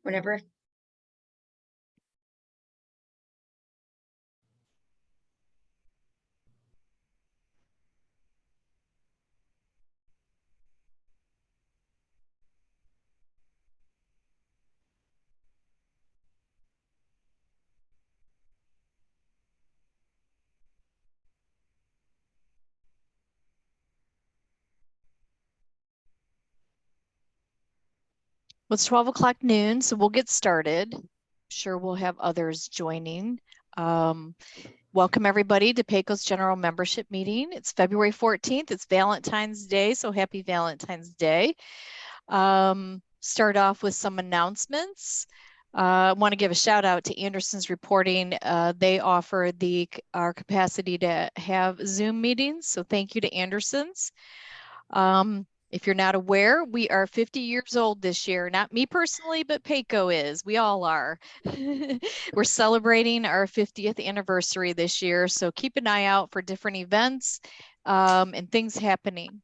Whenever. Well, it's 12 o'clock noon, so we'll get started. Sure, we'll have others joining. Welcome everybody to PACO's General Membership Meeting. It's February 14th. It's Valentine's Day, so happy Valentine's Day. Start off with some announcements. I want to give a shout out to Anderson's Reporting. They offer our capacity to have Zoom meetings, so thank you to Anderson's. If you're not aware, we are 50 years old this year. Not me personally, but PACO is. We all are. We're celebrating our 50th anniversary this year, so keep an eye out for different events and things happening.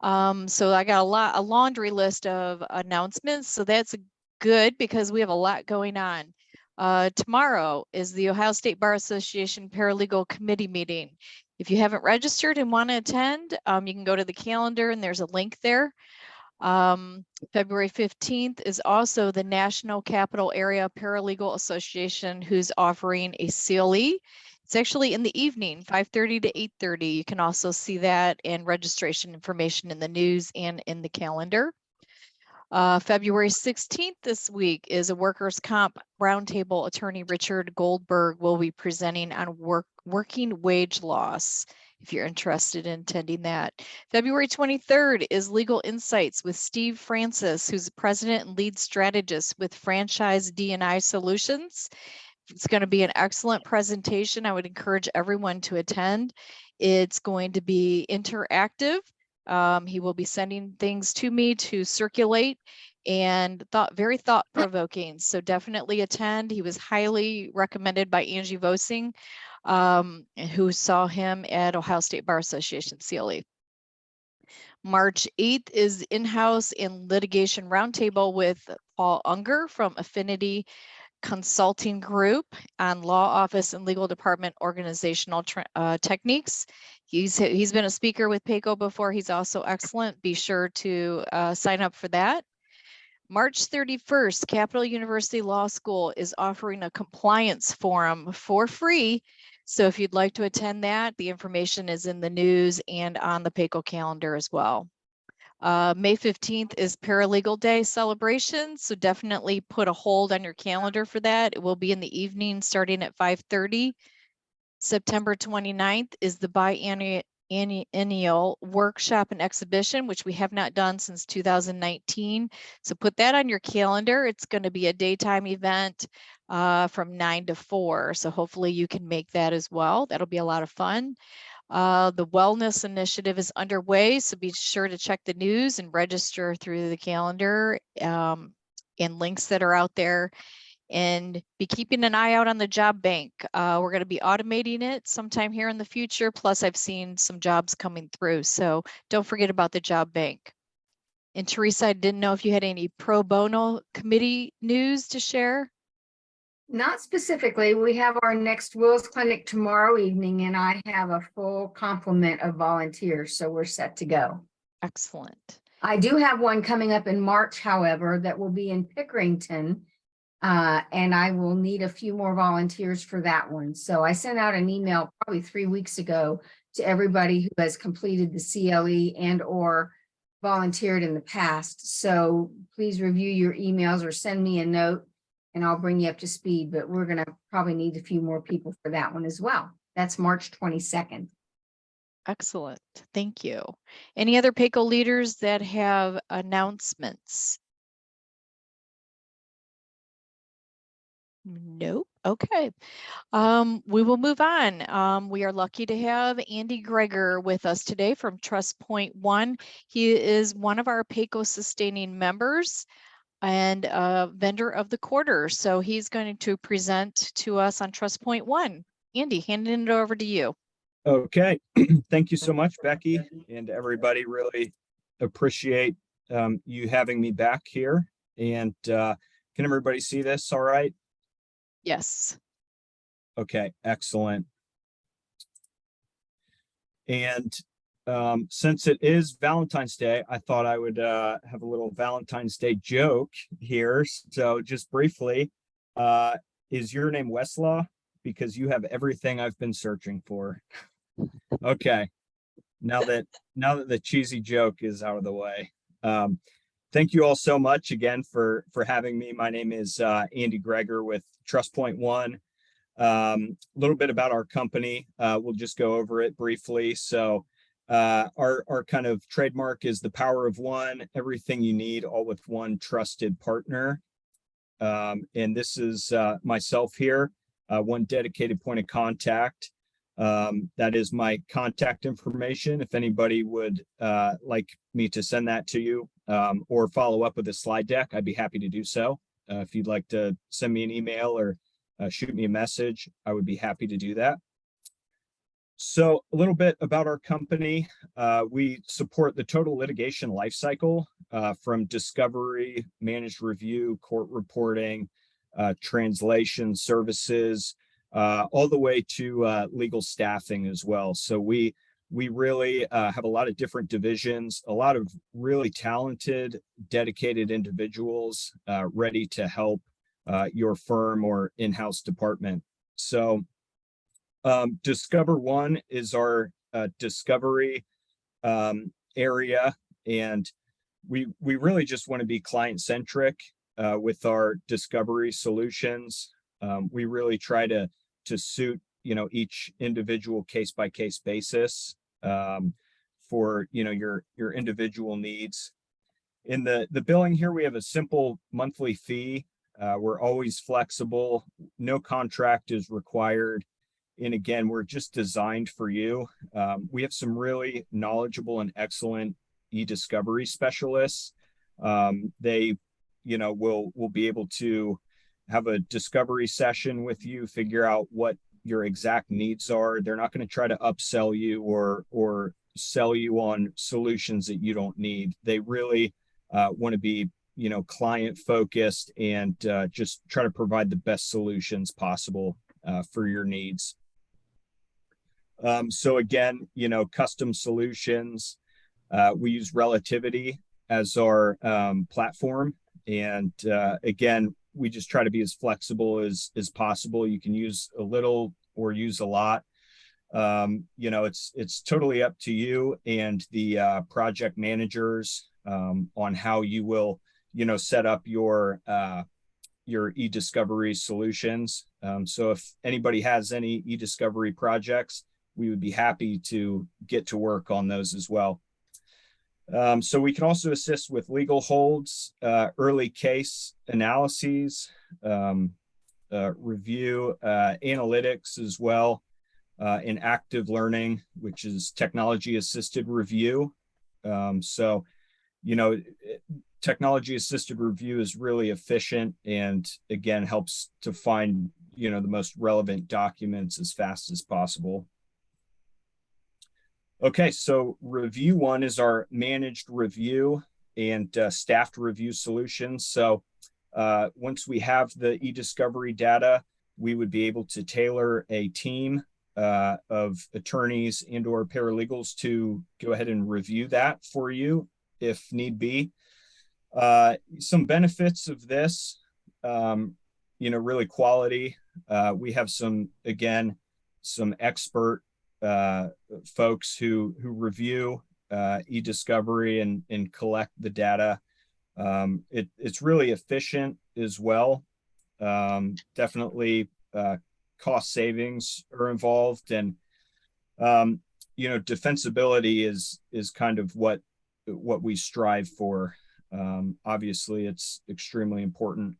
So I got a laundry list of announcements, so that's good because we have a lot going on. Tomorrow is the Ohio State Bar Association Paralegal Committee meeting. If you haven't registered and want to attend, you can go to the calendar and there's a link there. February 15th is also the National Capital Area Paralegal Association, who's offering a CLE. It's actually in the evening, 5:30 to 8:30. You can also see that and registration information in the news and in the calendar. February 16th this week is a workers' comp roundtable. Attorney Richard Goldberg will be presenting on working wage loss, if you're interested in attending that. February 23rd is Legal Insights with Steve Francis, who's the president and lead strategist with Franchise D&I Solutions. It's going to be an excellent presentation. I would encourage everyone to attend. It's going to be interactive. He will be sending things to me to circulate and very thought-provoking. So definitely attend. He was highly recommended by Angie Vosing, who saw him at Ohio State Bar Association CLE. March 8th is in-house and litigation roundtable with Paul Unger from Affinity Consulting Group on law office and legal department organizational techniques. He's been a speaker with PACO before. He's also excellent. Be sure to sign up for that. March 31st, Capital University Law School is offering a compliance forum for free. So if you'd like to attend that, the information is in the news and on the PACO calendar as well. May 15th is Paralegal Day celebration, so definitely put a hold on your calendar for that. It will be in the evening starting at 5:30. September 29th is the biennial workshop and exhibition, which we have not done since 2019. So put that on your calendar. It's going to be a daytime event from 9 to 4. So hopefully you can make that as well. That'll be a lot of fun. The wellness initiative is underway, so be sure to check the news and register through the calendar and links that are out there, and be keeping an eye out on the job bank. We're going to be automating it sometime here in the future. Plus, I've seen some jobs coming through, so don't forget about the job bank. And Teresa, I didn't know if you had any pro bono committee news to share. Not specifically. We have our next Wills Clinic tomorrow evening, and I have a full complement of volunteers, so we're set to go. Excellent. I do have one coming up in March, however, that will be in Pickerington, and I will need a few more volunteers for that one. So I sent out an email probably 3 weeks ago to everybody who has completed the CLE and or volunteered in the past. So please review your emails or send me a note, and I'll bring you up to speed, but we're going to probably need a few more people for that one as well. That's March 22nd. Excellent. Thank you. Any other PACO leaders that have announcements? Nope. Okay. We will move on. We are lucky to have Andy Gregor with us today from Trust Point One. He is one of our PACO sustaining members and vendor of the quarter. So he's going to present to us on Trust Point One. Andy, handing it over to you. Okay. Thank you so much, Becky, and everybody. Really appreciate you having me back here. And Can everybody see this all right? Yes. Okay, excellent. And since it is Valentine's Day, I thought I would have a little Valentine's Day joke here. So just briefly, is your name Westlaw? Because you have everything I've been searching for. Okay, now that the cheesy joke is out of the way. Thank you all so much again for having me. My name is Andy Greger with Trust Point One. A little bit about our company. We'll just go over it briefly. So our kind of trademark is the power of one, everything you need, all with one trusted partner. And this is myself here, one dedicated point of contact. That is my contact information. If anybody would like me to send that to you or follow up with a slide deck, I'd be happy to do so. If you'd like to send me an email or shoot me a message, I would be happy to do that. So a little bit about our company. We support the total litigation lifecycle from discovery, managed review, court reporting, translation services, all the way to legal staffing as well. So we really have a lot of different divisions, a lot of really talented, dedicated individuals ready to help your firm or in-house department. So Discover One is our discovery area, and we really just want to be client-centric with our discovery solutions. We really try to suit each individual case-by-case basis for your individual needs. In the billing here, we have a simple monthly fee. We're always flexible. No contract is required. And again, we're just designed for you. We have some really knowledgeable and excellent e-discovery specialists. They, will be able to have a discovery session with you, figure out what your exact needs are. They're not going to try to upsell you or sell you on solutions that you don't need. They really want to be client focused and just try to provide the best solutions possible for your needs. So again, custom solutions. We use Relativity as our platform, and again, we just try to be as flexible as possible. You can use a little or use a lot. It's totally up to you and the project managers on how you will set up your e-discovery solutions. So if anybody has any e-discovery projects, we would be happy to get to work on those as well. So we can also assist with legal holds, early case analyses, review, analytics as well, and active learning, which is technology assisted review. So technology assisted review is really efficient and again helps to find the most relevant documents as fast as possible. Okay, so Review One is our managed review and staffed review solutions. So once we have the e-discovery data, we would be able to tailor a team of attorneys and or paralegals to go ahead and review that for you if need be. Some benefits of this, really quality. We have some expert folks who review e-discovery and collect the data. It's really efficient as well. Definitely cost savings are involved, and defensibility is kind of what we strive for. Obviously, it's extremely important,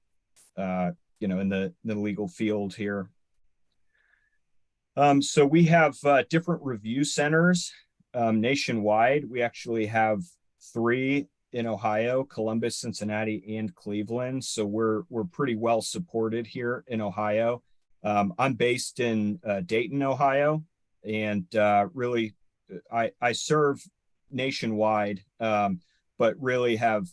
in the legal field here. So we have different review centers nationwide. We actually have 3 in Ohio: Columbus, Cincinnati, and Cleveland. So we're pretty well supported here in Ohio. I'm based in Dayton, Ohio, and really I serve nationwide, but really have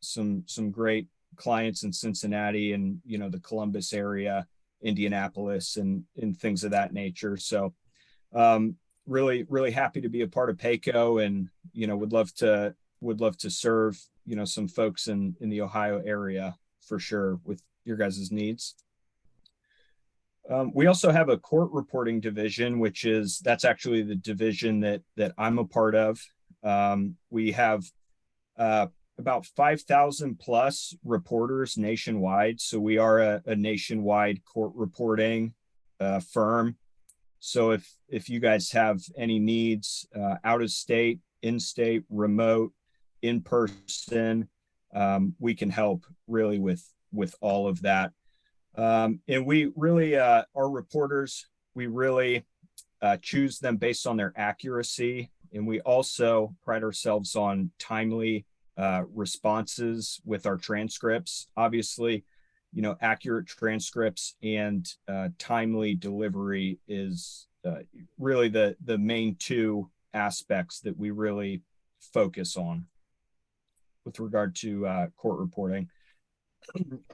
some great clients in Cincinnati and, the Columbus area, Indianapolis, and things of that nature. So really, really happy to be a part of PAYCO, and, would love to serve, some folks in the Ohio area for sure with your guys' needs. We also have a court reporting division, that's actually the division that I'm a part of. We have about 5,000 plus reporters nationwide. So we are a nationwide court reporting firm. So if you guys have any needs, out of state, in state, remote, in person, we can help really with all of that. And we really, our reporters, we really choose them based on their accuracy. And we also pride ourselves on timely responses with our transcripts. Obviously, accurate transcripts and timely delivery is really the main two aspects that we really focus on with regard to court reporting.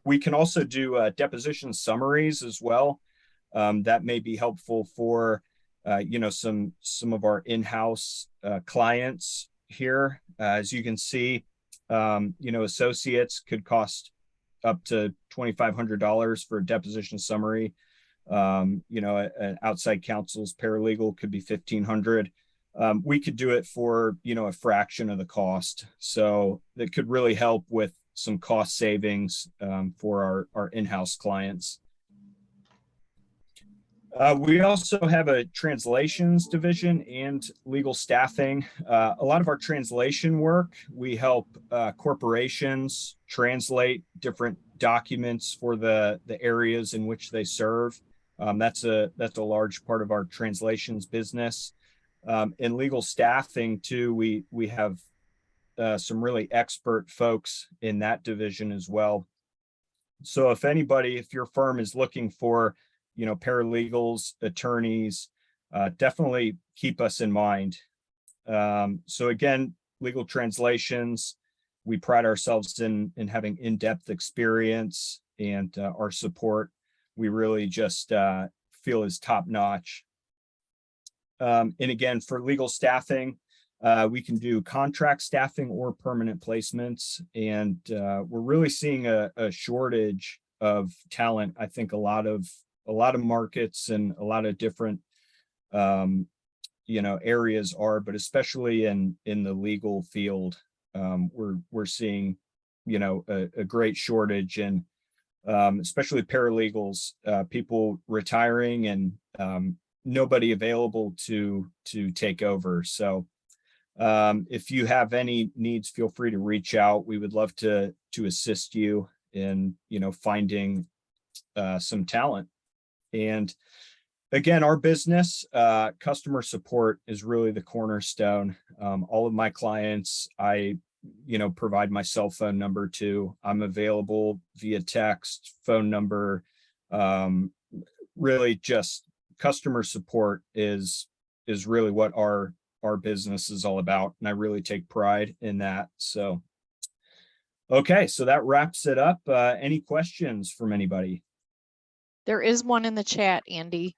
We can also do deposition summaries as well. That may be helpful for some of our in-house clients here. As you can see, associates could cost up to $2,500 for a deposition summary. An outside counsel's paralegal could be $1,500. We could do it for, a fraction of the cost. So that could really help with some cost savings for our in-house clients. We also have a translations division and legal staffing. A lot of our translation work, we help corporations translate different documents for the areas in which they serve. That's a large part of our translations business. In legal staffing too, we have some really expert folks in that division as well. So if your firm is looking for, paralegals, attorneys, definitely keep us in mind. So again, legal translations, we pride ourselves in having in-depth experience, and our support, we really just feel is top-notch. And again, for legal staffing, we can do contract staffing or permanent placements. And we're really seeing a shortage of talent. I think a lot of markets and a lot of different, areas are, but especially in the legal field, we're seeing, a great shortage, and especially paralegals, people retiring, and nobody available to take over. So if you have any needs, feel free to reach out. We would love to assist you in, finding some talent. And again, our business, customer support is really the cornerstone. All of my clients, I, provide my cell phone number to. I'm available via text, phone number. Really just customer support is really what our business is all about. And I really take pride in that. So, okay, so that wraps it up. Any questions from anybody? There is one in the chat, Andy.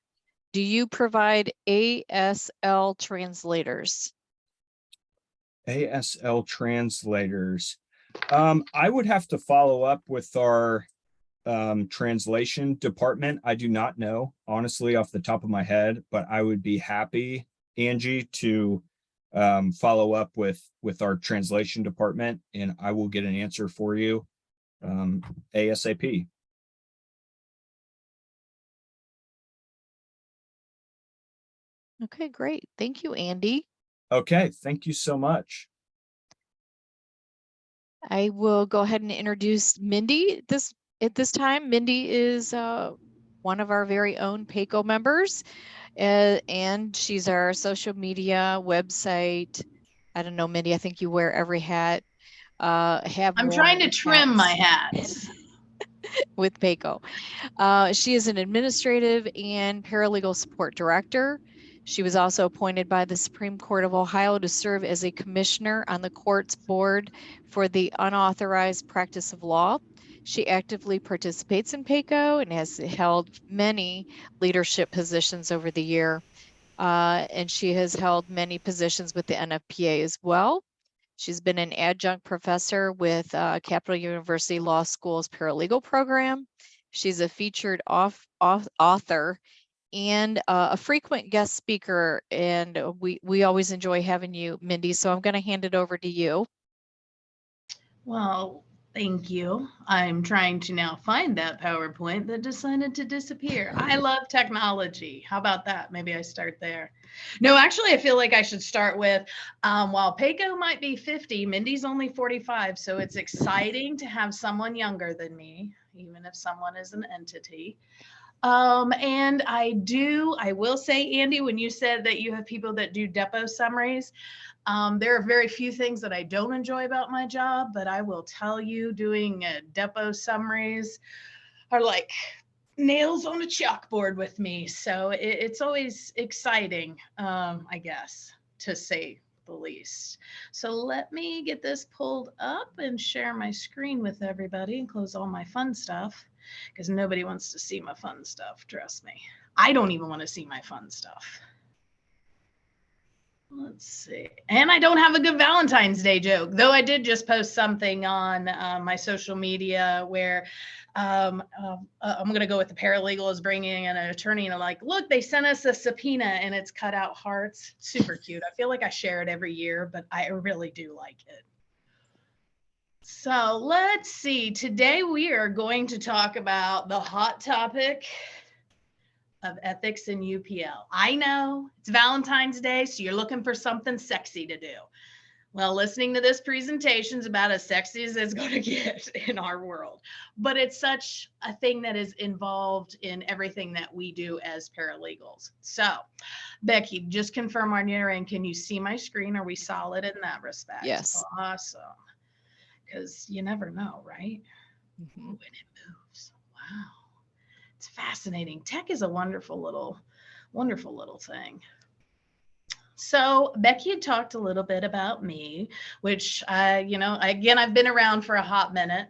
Do you provide ASL translators? ASL translators. I would have to follow up with our translation department. I do not know, honestly, off the top of my head, but I would be happy, Angie, to follow up with our translation department, and I will get an answer for you ASAP. Okay, great. Thank you, Andy. Okay, thank you so much. I will go ahead and introduce Mindi at this time. Mindi is one of our very own PAYCO members, and she's our social media website. I don't know, Mindi, I think you wear every hat. I'm trying to trim my hats. With PAYCO. She is an administrative and paralegal support director. She was also appointed by the Supreme Court of Ohio to serve as a commissioner on the court's board for the unauthorized practice of law. She actively participates in PACO and has held many leadership positions over the year. And she has held many positions with the NFPA as well. She's been an adjunct professor with Capital University Law School's paralegal program. She's a featured author and a frequent guest speaker. And we always enjoy having you, Mindi. So I'm going to hand it over to you. Well, thank you. I'm trying to now find that PowerPoint that decided to disappear. I love technology. How about that? Maybe I start there. No, actually, I feel like I should start with, while PACO might be 50, Mindy's only 45. So it's exciting to have someone younger than me, even if someone is an entity. And I will say, Andy, when you said that you have people that do depot summaries, there are very few things that I don't enjoy about my job, but I will tell you, doing depot summaries are like nails on a chalkboard with me. So it's always exciting, I guess, to say the least. So let me get this pulled up and share my screen with everybody and close all my fun stuff, because nobody wants to see my fun stuff. Trust me. I don't even want to see my fun stuff. Let's see. And I don't have a good Valentine's Day joke, though I did just post something on my social media where I'm going to go with the paralegal is bringing in an attorney, and I'm like, look, they sent us a subpoena and it's cut out hearts. Super cute. I feel like I share it every year, but I really do like it. So let's see. Today we are going to talk about the hot topic of ethics in UPL. I know it's Valentine's Day, so you're looking for something sexy to do. Well, listening to this presentation is about as sexy as it's going to get in our world, but it's such a thing that is involved in everything that we do as paralegals. So, Becky, just confirm on your end, can you see my screen? Are we solid in that respect? Yes. Awesome. Because you never know, right? Mm-hmm. When it moves. Wow. It's fascinating. Tech is a wonderful little thing. So Becky had talked a little bit about me, which, again, I've been around for a hot minute.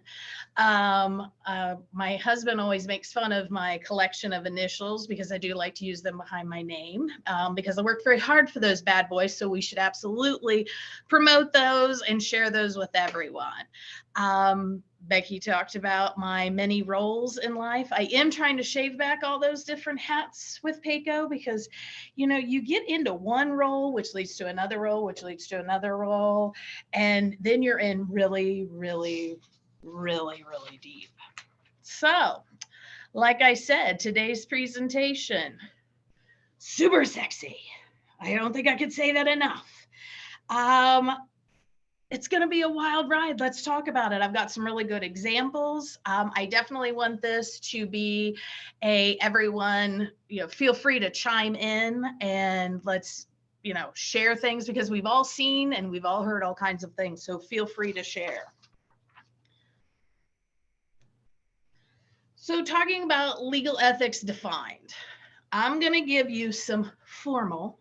My husband always makes fun of my collection of initials because I do like to use them behind my name, because I worked very hard for those bad boys. So we should absolutely promote those and share those with everyone. Becky talked about my many roles in life. I am trying to shave back all those different hats with PACO because, you get into one role, which leads to another role, which leads to another role. And then you're in really, really, really, really deep. So, like I said, today's presentation, super sexy. I don't think I could say that enough. It's going to be a wild ride. Let's talk about it. I've got some really good examples. I definitely want this to be everyone, feel free to chime in and let's, share things, because we've all seen and we've all heard all kinds of things. So feel free to share. So talking about legal ethics defined, I'm going to give you some formal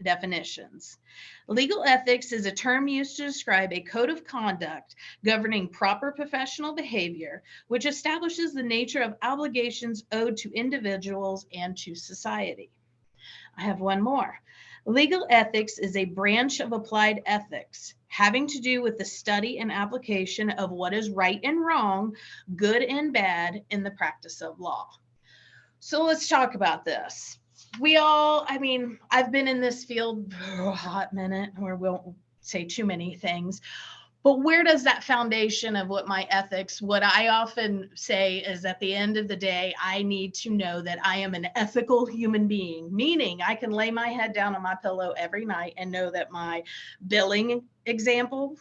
definitions. Legal ethics is a term used to describe a code of conduct governing proper professional behavior, which establishes the nature of obligations owed to individuals and to society. I have one more. Legal ethics is a branch of applied ethics having to do with the study and application of what is right and wrong, good and bad in the practice of law. So let's talk about this. I've been in this field for a hot minute, or we won't say too many things, but where does that foundation of what I often say is, at the end of the day, I need to know that I am an ethical human being, meaning I can lay my head down on my pillow every night and know that my billing example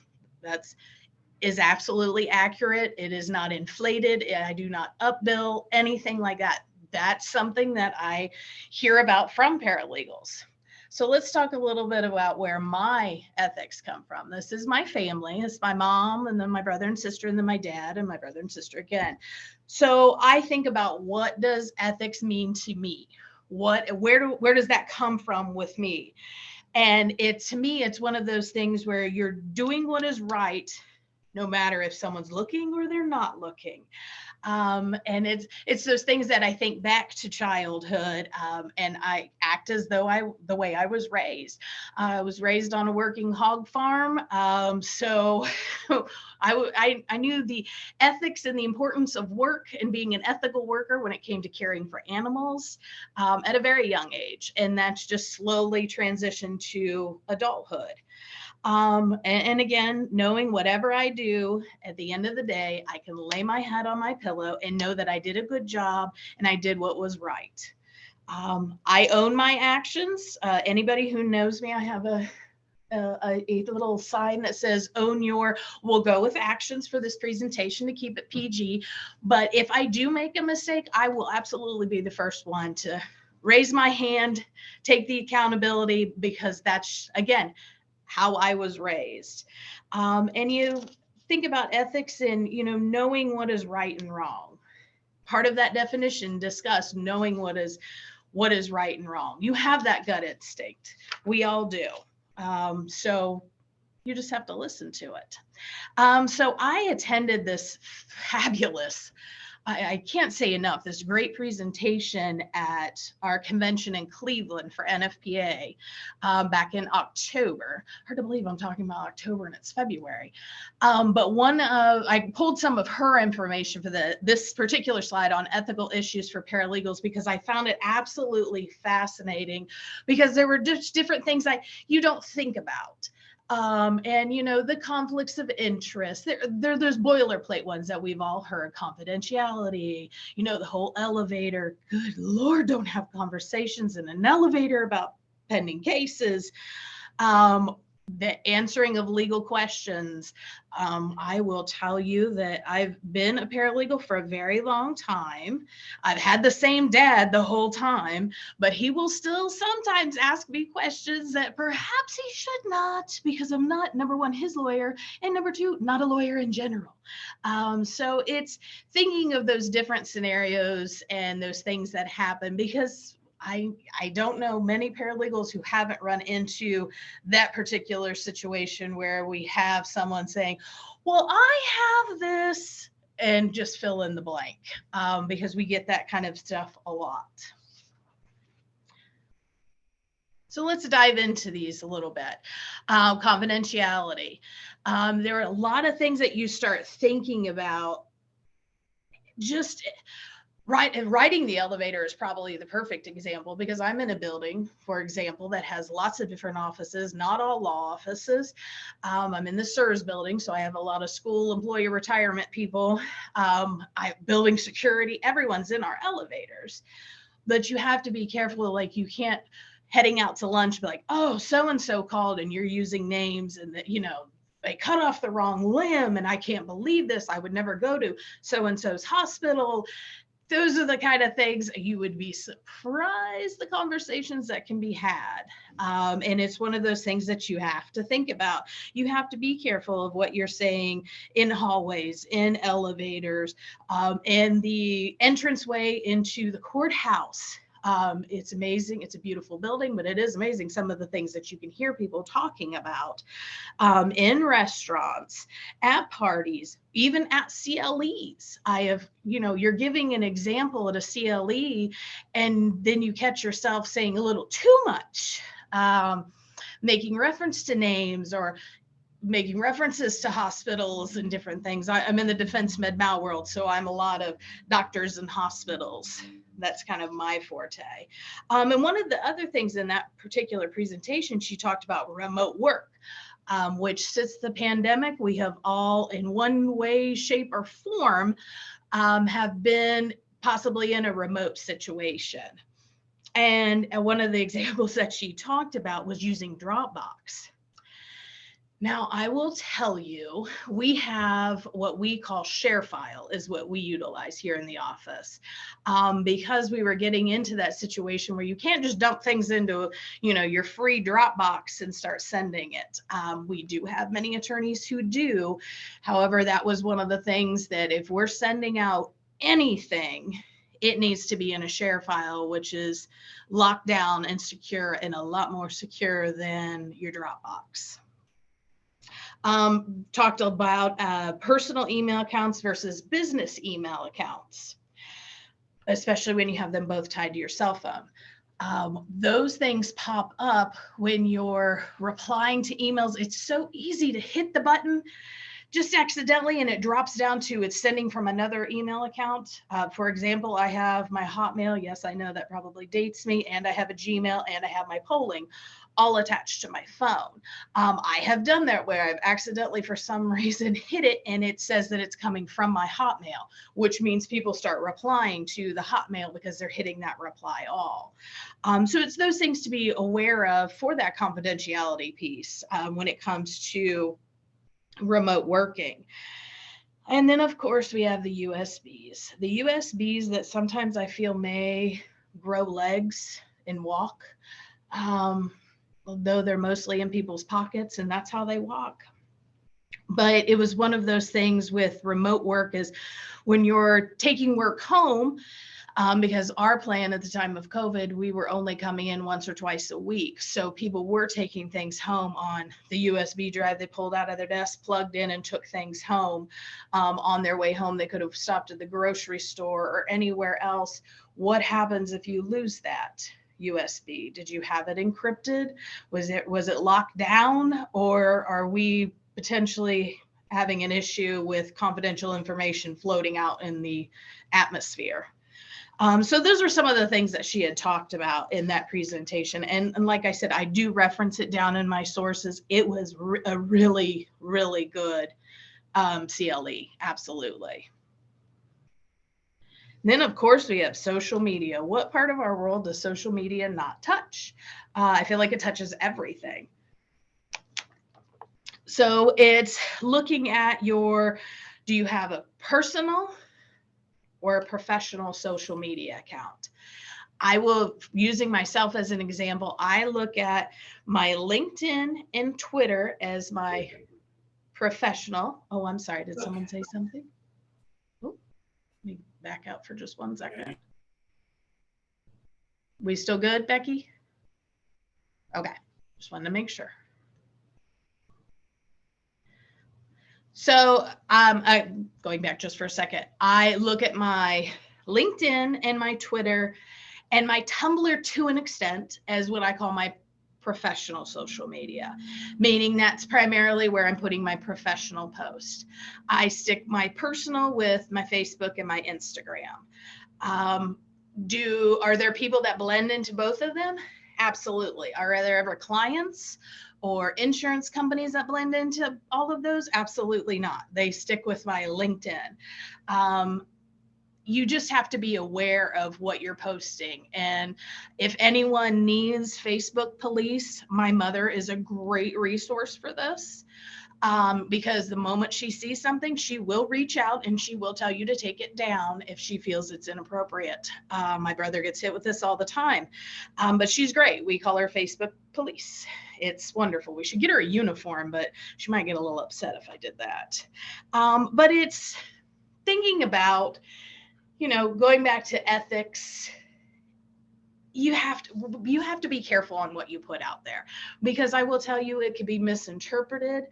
is absolutely accurate. It is not inflated. I do not upbill, anything like that. That's something that I hear about from paralegals. So let's talk a little bit about where my ethics come from. This is my family. It's my mom, and then my brother and sister, and then my dad, and my brother and sister again. So I think about, what does ethics mean to me? where does that come from with me? And to me, it's one of those things where you're doing what is right, no matter if someone's looking or they're not looking. And it's those things that I think back to childhood, and I act as though the way I was raised. I was raised on a working hog farm, so I knew the ethics and the importance of work and being an ethical worker when it came to caring for animals at a very young age, and that's just slowly transitioned to adulthood. And again, knowing whatever I do at the end of the day, I can lay my head on my pillow and know that I did a good job and I did what was right. I own my actions. Anybody who knows me, I have a little sign that says we'll go with actions for this presentation to keep it PG. But if I do make a mistake, I will absolutely be the first one to raise my hand, take the accountability, because that's, again, how I was raised. And you think about ethics and, knowing what is right and wrong. Part of that definition discussed knowing what is right and wrong. You have that gut instinct. We all do. So you just have to listen to it. So I attended this fabulous, I can't say enough, this great presentation at our convention in Cleveland for NFPA back in October. Hard to believe I'm talking about October and it's February. But I pulled some of her information for this particular slide on ethical issues for paralegals, because I found it absolutely fascinating, because there were just different things you don't think about. And the conflicts of interest, there's boilerplate ones that we've all heard: confidentiality, the whole elevator. Good Lord, don't have conversations in an elevator about pending cases. The answering of legal questions. I will tell you that I've been a paralegal for a very long time. I've had the same dad the whole time, but he will still sometimes ask me questions that perhaps he should not, because I'm not, number one, his lawyer, and number two, not a lawyer in general. So it's thinking of those different scenarios and those things that happen, because I don't know many paralegals who haven't run into that particular situation where we have someone saying, well, I have this, and just fill in the blank, because we get that kind of stuff a lot. So let's dive into these a little bit. Confidentiality. There are a lot of things that you start thinking about. Just riding the elevator is probably the perfect example, because I'm in a building, for example, that has lots of different offices, not all law offices. I'm in the SIRS building, so I have a lot of school employee retirement people, building security, everyone's in our elevators. But you have to be careful, like you can't, heading out to lunch, be like, oh, so-and-so called, and you're using names, and that, they cut off the wrong limb, and I can't believe this, I would never go to so-and-so's hospital. Those are the kind of things you would be surprised, the conversations that can be had. And it's one of those things that you have to think about. You have to be careful of what you're saying in hallways, in elevators, and the entranceway into the courthouse. It's amazing. It's a beautiful building, but it is amazing some of the things that you can hear people talking about in restaurants, at parties, even at CLEs. You're giving an example at a CLE, and then you catch yourself saying a little too much, making reference to names or making references to hospitals and different things. I'm in the defense med mal world, so I'm a lot of doctors and hospitals. That's kind of my forte. And one of the other things in that particular presentation, she talked about remote work, which since the pandemic, we have all in one way, shape, or form have been possibly in a remote situation. And one of the examples that she talked about was using Dropbox. Now, I will tell you, we have what we call ShareFile is what we utilize here in the office, because we were getting into that situation where you can't just dump things into, your free Dropbox and start sending it. We do have many attorneys who do. However, that was one of the things that if we're sending out anything it needs to be in a share file, which is locked down and secure, and a lot more secure than your Dropbox. Talked about personal email accounts versus business email accounts, especially when you have them both tied to your cell phone. Those things pop up when you're replying to emails. It's so easy to hit the button just accidentally, and it drops down to it's sending from another email account. For example, I have my Hotmail. Yes, I know that probably dates me. And I have a Gmail, and I have my polling all attached to my phone. I have done that where I've accidentally, for some reason, hit it, and it says that it's coming from my Hotmail, which means people start replying to the Hotmail because they're hitting that reply all. So it's those things to be aware of for that confidentiality piece when it comes to remote working. And then, of course, we have the USBs. The USBs that sometimes I feel may grow legs and walk, although they're mostly in people's pockets, and that's how they walk. But it was one of those things with remote work is when you're taking work home, because our plan at the time of COVID, we were only coming in once or twice a week. So people were taking things home on the USB drive they pulled out of their desk, plugged in, and took things home. On their way home, they could have stopped at the grocery store or anywhere else. What happens if you lose that USB? Did you have it encrypted? Was it locked down? Or are we potentially having an issue with confidential information floating out in the atmosphere? So those are some of the things that she had talked about in that presentation. And like I said, I do reference it down in my sources. It was a really, really good CLE. Absolutely. Then, of course, we have social media. What part of our world does social media not touch? I feel like it touches everything. So it's looking at do you have a personal or a professional social media account? I will, using myself as an example, I look at my LinkedIn and Twitter as my professional. Oh, I'm sorry. Did someone say something? Oh, let me back out for just 1 second. We still good, Becky? Okay. Just wanted to make sure. So going back just for a second, I look at my LinkedIn and my Twitter and my Tumblr to an extent as what I call my professional social media, meaning that's primarily where I'm putting my professional post. I stick my personal with my Facebook and my Instagram. Are there people that blend into both of them? Absolutely. Are there ever clients or insurance companies that blend into all of those? Absolutely not. They stick with my LinkedIn. You just have to be aware of what you're posting. And if anyone needs Facebook police, my mother is a great resource for this. Because the moment she sees something, she will reach out and she will tell you to take it down if she feels it's inappropriate. My brother gets hit with this all the time, but she's great. We call her Facebook police. It's wonderful. We should get her a uniform, but she might get a little upset if I did that. But it's thinking about, going back to ethics. You have to be careful on what you put out there, because I will tell you it could be misinterpreted.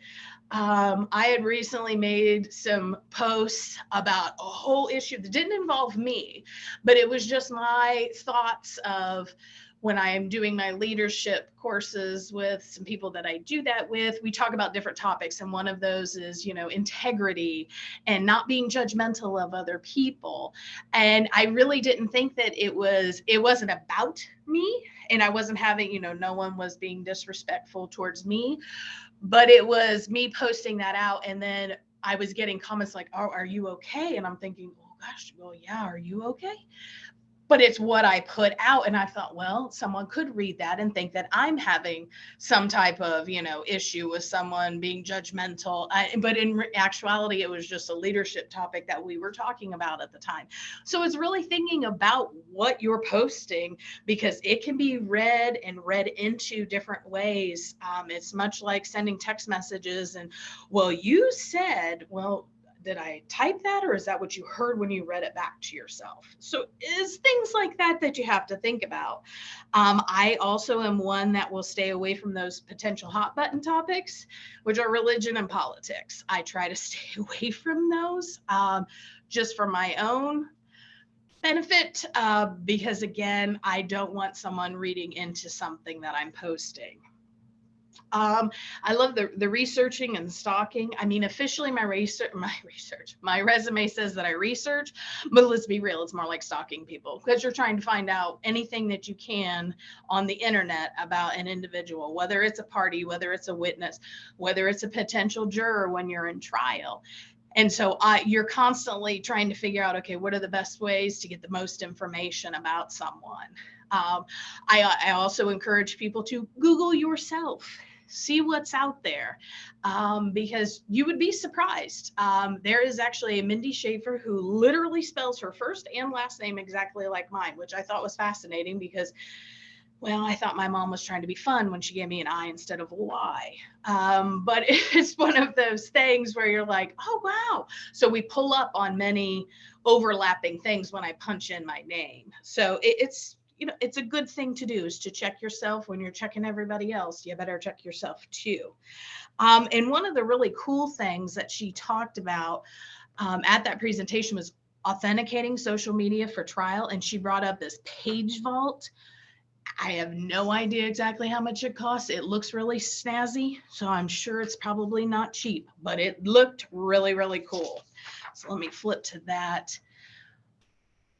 I had recently made some posts about a whole issue that didn't involve me, but it was just my thoughts of when I am doing my leadership courses with some people that I do that with. We talk about different topics, and one of those is, integrity and not being judgmental of other people. And I really didn't think that it wasn't about me, and I wasn't having, no one was being disrespectful towards me, but it was me posting that out. And then I was getting comments like, "Oh, are you okay?" And I'm thinking, "Oh gosh, well, yeah, are you okay?" But it's what I put out. And I thought, well, someone could read that and think that I'm having some type of, issue with someone being judgmental. But in actuality, it was just a leadership topic that we were talking about at the time. So it's really thinking about what you're posting, because it can be read and read into different ways. It's much like sending text messages and, well, you said, well, did I type that, or is that what you heard when you read it back to yourself? So it's things like that that you have to think about. I also am one that will stay away from those potential hot button topics, which are religion and politics. I try to stay away from those just for my own benefit, because again, I don't want someone reading into something that I'm posting. I love the researching and stalking. I mean, officially my resume says that I research, but let's be real, it's more like stalking people, because you're trying to find out anything that you can on the internet about an individual, whether it's a party, whether it's a witness, whether it's a potential juror when you're in trial. And so you're constantly trying to figure out, okay, what are the best ways to get the most information about someone? I also encourage people to Google yourself, see what's out there, because you would be surprised. There is actually a Mindi Schaefer who literally spells her first and last name exactly like mine, which I thought was fascinating because, well, I thought my mom was trying to be fun when she gave me an I instead of a Y. But it's one of those things where you're like, oh, wow. So we pull up on many overlapping things when I punch in my name. So it's, you know, it's a good thing to do, is to check yourself. When you're checking everybody else, you better check yourself too. And one of the really cool things that she talked about at that presentation was authenticating social media for trial. And she brought up this page vault. I have no idea exactly how much it costs. It looks really snazzy, so I'm sure it's probably not cheap, but it looked really, really cool. So let me flip to that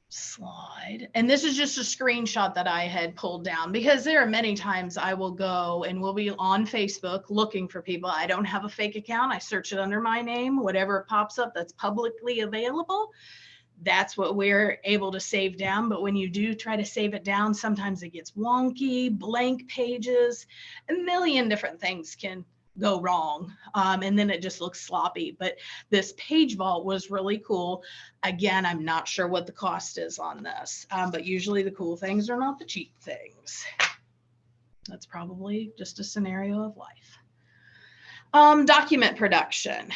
slide. And this is just a screenshot that I had pulled down, because there are many times I will go and we'll be on Facebook looking for people. I don't have a fake account. I search it under my name, whatever pops up that's publicly available. That's what we're able to save down. But when you do try to save it down, sometimes it gets wonky, blank pages, a million different things can go wrong. And then it just looks sloppy. But this page vault was really cool. Again, I'm not sure what the cost is on this, but usually the cool things are not the cheap things. That's probably just a scenario of life. Document production.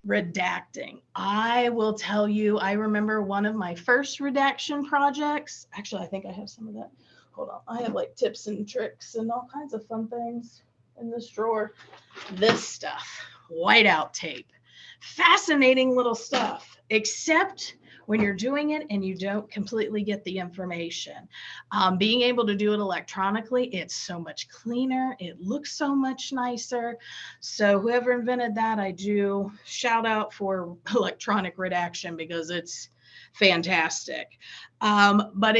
Redacting. I will tell you, I remember one of my first redaction projects. Actually, I think I have some of that. Hold on. I have like tips and tricks and all kinds of fun things in this drawer. This stuff, whiteout tape. Fascinating little stuff, except when you're doing it and you don't completely get the information. Being able to do it electronically, it's so much cleaner. It looks so much nicer. So whoever invented that, I do shout out for electronic redaction, because it's fantastic. But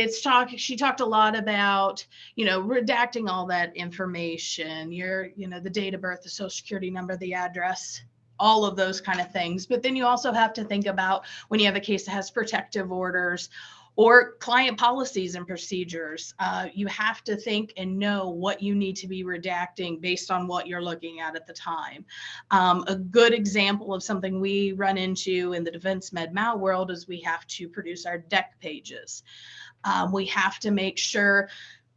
she talked a lot about, you know, redacting all that information, the date of birth, the social security number, the address, all of those kind of things. But then you also have to think about when you have a case that has protective orders or client policies and procedures, you have to think and know what you need to be redacting based on what you're looking at the time. A good example of something we run into in the defense med mal world is we have to produce our deck pages. We have to make sure.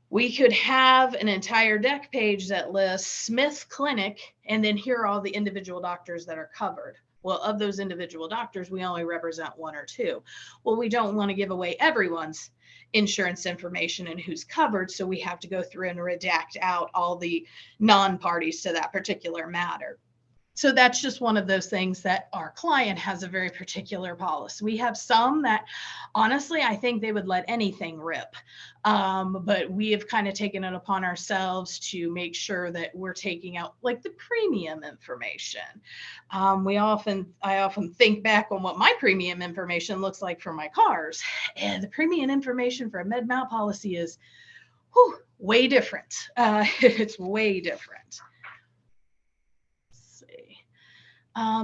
We could have an entire deck page that lists Smith Clinic, and then here are all the individual doctors that are covered. Well, of those individual doctors, we only represent one or two. Well, we don't want to give away everyone's insurance information and who's covered, so we have to go through and redact out all the non-parties to that particular matter. So that's just one of those things that our client has a very particular policy. We have some that honestly, I think they would let anything rip. But we have kind of taken it upon ourselves to make sure that we're taking out like the premium information. I often think back on what my premium information looks like for my cars, and the premium information for a med mal policy is way different. It's way different.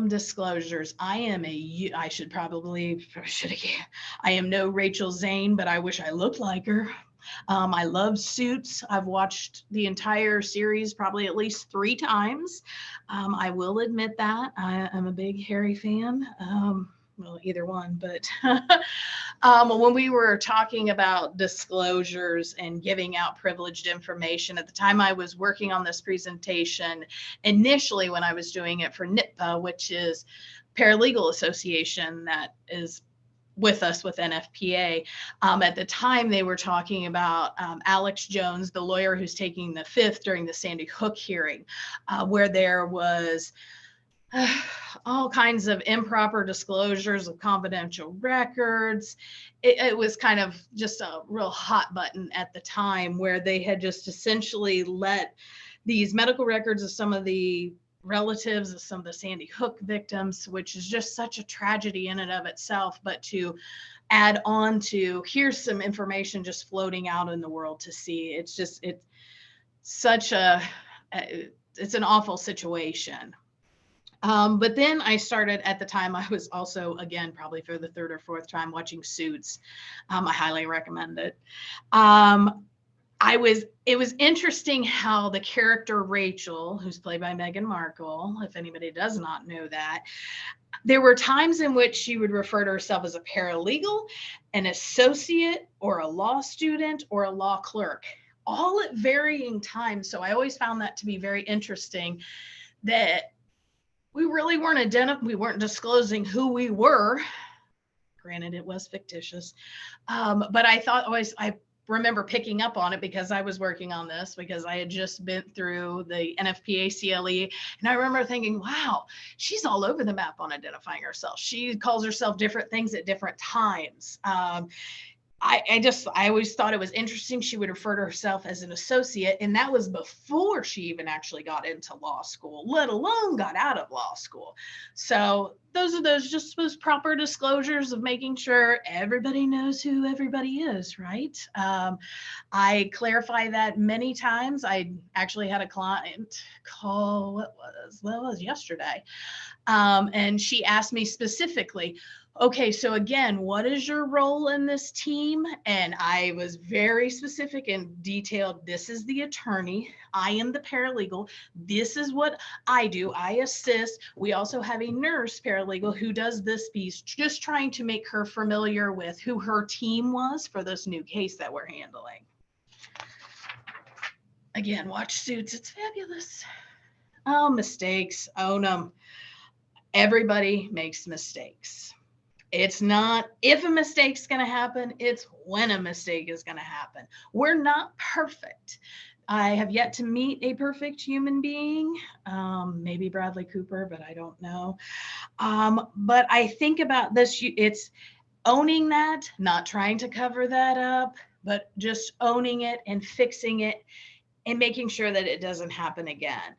Disclosures. I am no Rachel Zane, but I wish I looked like her. I love Suits. I've watched the entire series probably at least 3 times. I will admit that I'm a big Harry fan. Well, either one, but when we were talking about disclosures and giving out privileged information, at the time I was working on this presentation, initially when I was doing it for NIPA, which is Paralegal Association that is with us with NFPA. At the time, they were talking about Alex Jones, the lawyer who's taking the fifth during the Sandy Hook hearing, where there was all kinds of improper disclosures of confidential records. It was kind of just a real hot button at the time, where they had just essentially let these medical records of some of the relatives of some of the Sandy Hook victims, which is just such a tragedy in and of itself, but to add on to, here's some information just floating out in the world to see. It's such it's an awful situation. But then I started, at the time, I was also, again, probably for the third or fourth time, watching Suits. I highly recommend it. It was interesting how the character Rachel, who's played by Meghan Markle, if anybody does not know that, there were times in which she would refer to herself as a paralegal, an associate, or a law student, or a law clerk, all at varying times. So I always found that to be very interesting, that we really weren't disclosing who we were. Granted, it was fictitious. But I remember picking up on it because I was working on this, because I had just been through the NFPA CLE. And I remember thinking, wow, she's all over the map on identifying herself. She calls herself different things at different times. I always thought it was interesting. She would refer to herself as an associate, and that was before she even actually got into law school, let alone got out of law school. So those are those proper disclosures of making sure everybody knows who everybody is, right? I clarify that many times. I actually had a client call, it was yesterday, and she asked me specifically, okay, so again, what is your role in this team? And I was very specific and detailed. This is the attorney. I am the paralegal. This is what I do. I assist. We also have a nurse paralegal who does this piece, just trying to make her familiar with who her team was for this new case that we're handling. Again, watch Suits. It's fabulous. Oh, mistakes. Own them. Everybody makes mistakes. It's not if a mistake's going to happen, it's when a mistake is going to happen. We're not perfect. I have yet to meet a perfect human being, maybe Bradley Cooper, but I don't know. But I think about this, it's owning that, not trying to cover that up, but just owning it and fixing it and making sure that it doesn't happen again.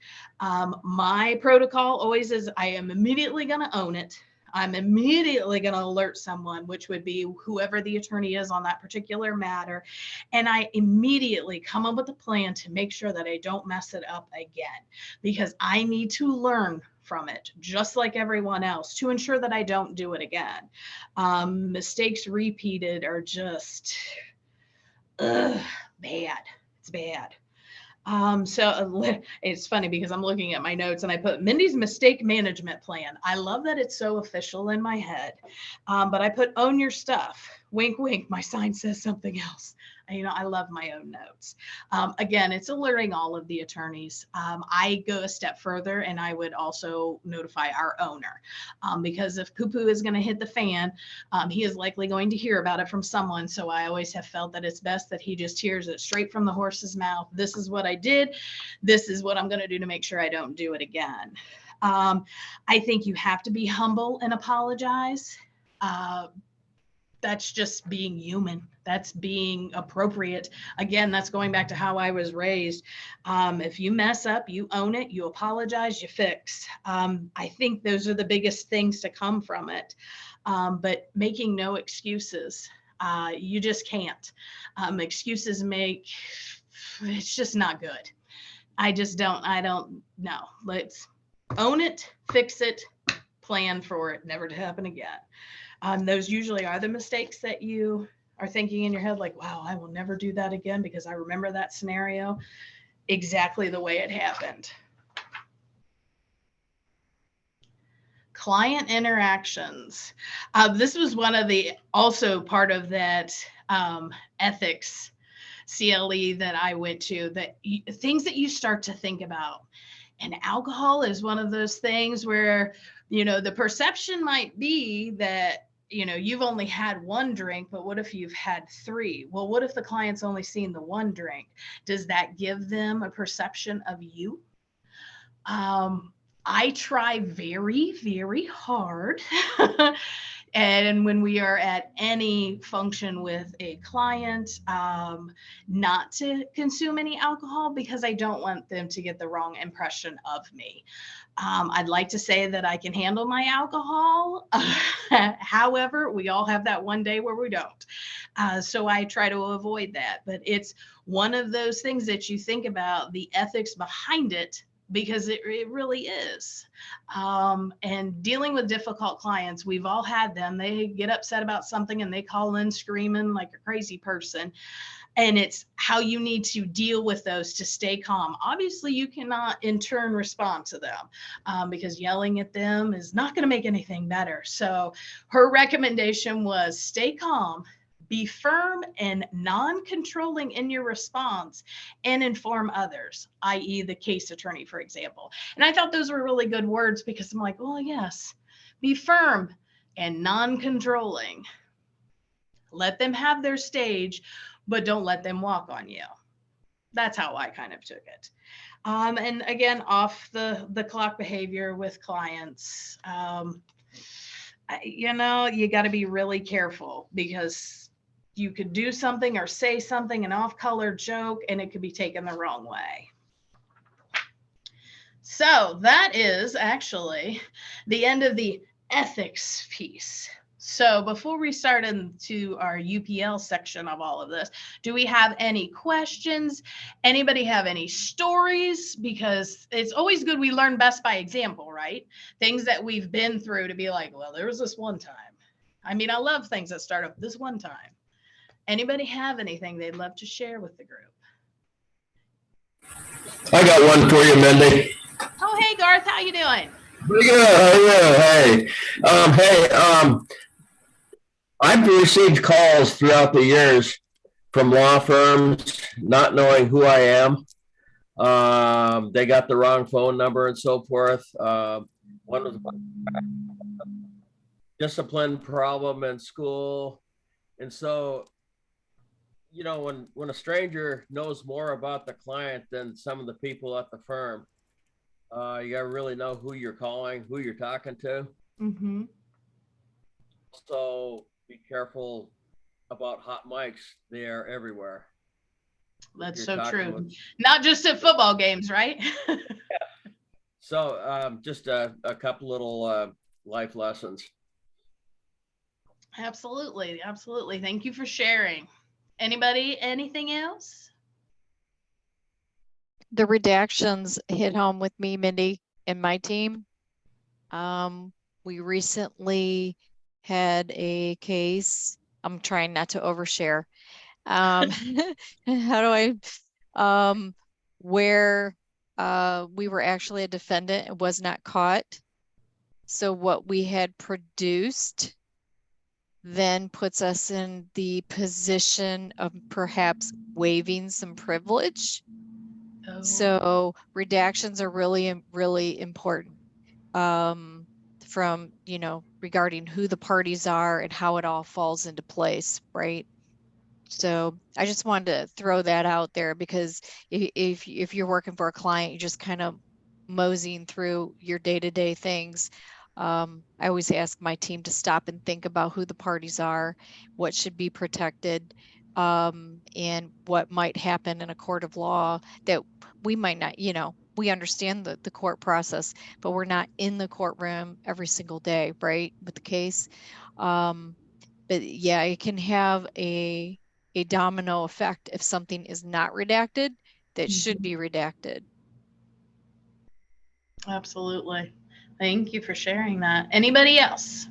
My protocol always is I am immediately going to own it. I'm immediately going to alert someone, which would be whoever the attorney is on that particular matter. And I immediately come up with a plan to make sure that I don't mess it up again, because I need to learn from it, just like everyone else, to ensure that I don't do it again. Mistakes repeated are just bad. It's bad. So it's funny because I'm looking at my notes and I put Mindy's mistake management plan. I love that it's so official in my head. But I put own your stuff. Wink, wink. My sign says something else. I love my own notes. Again, it's alerting all of the attorneys. I go a step further and I would also notify our owner, because if poo-poo is going to hit the fan, he is likely going to hear about it from someone. So I always have felt that it's best that he just hears it straight from the horse's mouth. This is what I did. This is what I'm going to do to make sure I don't do it again. I think you have to be humble and apologize. That's just being human. That's being appropriate. Again, that's going back to how I was raised. If you mess up, you own it, you apologize, you fix. I think those are the biggest things to come from it. But making no excuses, you just can't. Excuses it's just not good. I don't know. Let's own it, fix it, plan for it never to happen again. Those usually are the mistakes that you are thinking in your head, like, wow, I will never do that again because I remember that scenario exactly the way it happened. Client interactions. This was one of the, also part of that ethics CLE that I went to, that things that you start to think about. And alcohol is one of those things where The perception might be that, you've only had one drink, but what if you've had three? Well, what if the client's only seen the one drink? Does that give them a perception of you? I try very, very hard. And when we are at any function with a client, not to consume any alcohol, because I don't want them to get the wrong impression of me. I'd like to say that I can handle my alcohol. However, we all have that one day where we don't. So I try to avoid that. But it's one of those things that you think about the ethics behind it, because it really is. And dealing with difficult clients, we've all had them. They get upset about something and they call in screaming like a crazy person. And it's how you need to deal with those to stay calm. Obviously, you cannot in turn respond to them, because yelling at them is not going to make anything better. So her recommendation was stay calm, be firm and non-controlling in your response, and inform others, i.e. the case attorney, for example. And I thought those were really good words, because I'm like, well, yes, be firm and non-controlling. Let them have their stage, but don't let them walk on you. That's how I kind of took it. And again, off the clock behavior with clients, you got to be really careful, because you could do something or say something, an off-color joke, and it could be taken the wrong way. So that is actually the end of the ethics piece. So before we start into our UPL section of all of this, do we have any questions? Anybody have any stories? Because it's always good, we learn best by example, right? Things that we've been through to be like, well, there was this one time. I mean, I love things that start up this one time. Anybody have anything they'd love to share with the group? I got one for you, Mindy. Oh, hey, Garth, how you doing? Pretty good. Hey, I've received calls throughout the years from law firms not knowing who I am. They got the wrong phone number and so forth. One was about discipline problem in school. And so, when a stranger knows more about the client than some of the people at the firm, you gotta really know who you're calling, who you're talking to. Mm-hmm. So be careful about hot mics. They are everywhere. That's so true. Not just at football games, right? Yeah. So just a couple little life lessons. Absolutely. Absolutely. Thank you for sharing. Anybody, anything else? The redactions hit home with me, Mindy, and my team. We recently had a case. I'm trying not to overshare. How do I, where we were actually a defendant and was not caught. So what we had produced then puts us in the position of perhaps waiving some privilege. Oh. So redactions are really, really important, from, regarding who the parties are and how it all falls into place, right? So I just wanted to throw that out there, because if you're working for a client, you're just kind of moseying through your day-to-day things. I always ask my team to stop and think about who the parties are, what should be protected, and what might happen in a court of law that we might not, we understand the court process, but we're not in the courtroom every single day, right, with the case. But yeah, it can have a domino effect if something is not redacted that should be redacted. Absolutely. Thank you for sharing that. Anybody else?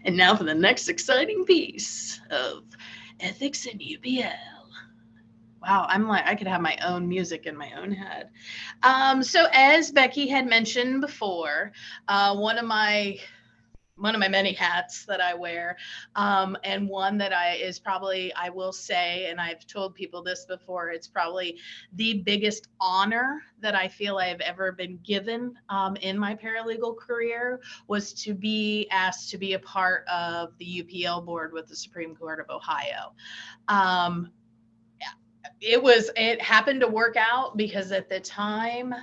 And now for the next exciting piece of ethics and UPL. Wow, I'm like, I could have my own music in my own head. So as Becky had mentioned before, one of my one of my many hats that I wear. And one that is probably, I will say, and I've told people this before, it's probably the biggest honor that I feel I've ever been given in my paralegal career, was to be asked to be a part of the UPL board with the Supreme Court of Ohio. It happened to work out because at the time,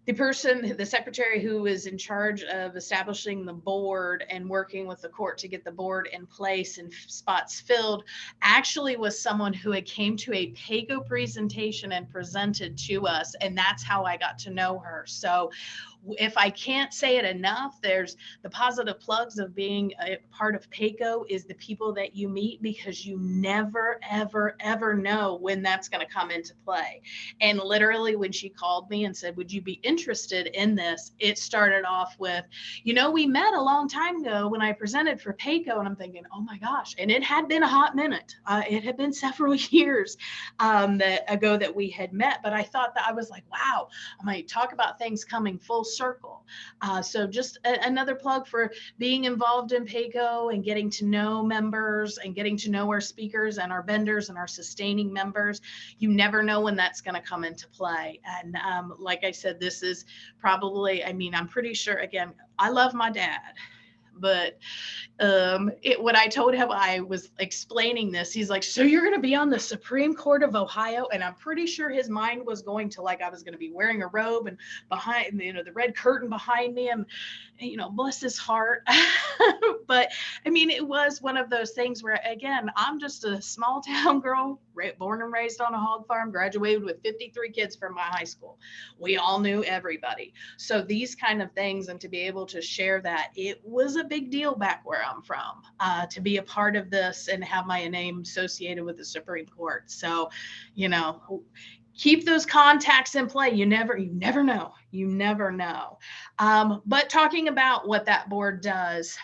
the secretary who was in charge of establishing the board and working with the court to get the board in place and spots filled, actually was someone who had came to a PACO presentation and presented to us. And that's how I got to know her. So if I can't say it enough, there's the positive plugs of being a part of PACO is the people that you meet, because you never, ever, ever know when that's going to come into play. And literally when she called me and said, would you be interested in this? It started off with, we met a long time ago when I presented for PACO, and I'm thinking, oh my gosh. And it had been a hot minute. It had been several years ago that we had met, but I thought that I was like, wow, I might talk about things coming full circle. So just another plug for being involved in PACO and getting to know members and getting to know our speakers and our vendors and our sustaining members. You never know when that's going to come into play. And like I said, this is probably, I'm pretty sure, again, I love my dad, but when I told him I was explaining this, he's like, so you're going to be on the Supreme Court of Ohio? And I'm pretty ssure his mind was going to, like, I was going to be wearing a robe and behind, the red curtain behind me, and, bless his heart. But it was one of those things where, again, I'm just a small town girl, born and raised on a hog farm, graduated with 53 kids from my high school. We all knew everybody. So these kind of things, and to be able to share that, it was a big deal back where I'm from, to be a part of this and have my name associated with the Supreme Court. So, keep those contacts in play. You never know. But talking about what that board does,